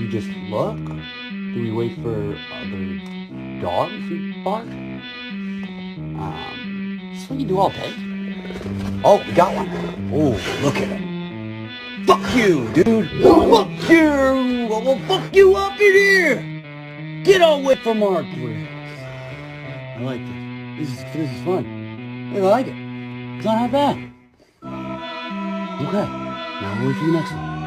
we just look? Do we wait for other dogs to bark? This is what you do all day? Oh, we got one. Oh, look at him. Fuck you, dude. Fuck you. We'll fuck you up in here. Get away from our grill. I like this. This is fun. I like it. It's not half bad. Okay, now we'll wait for the next one.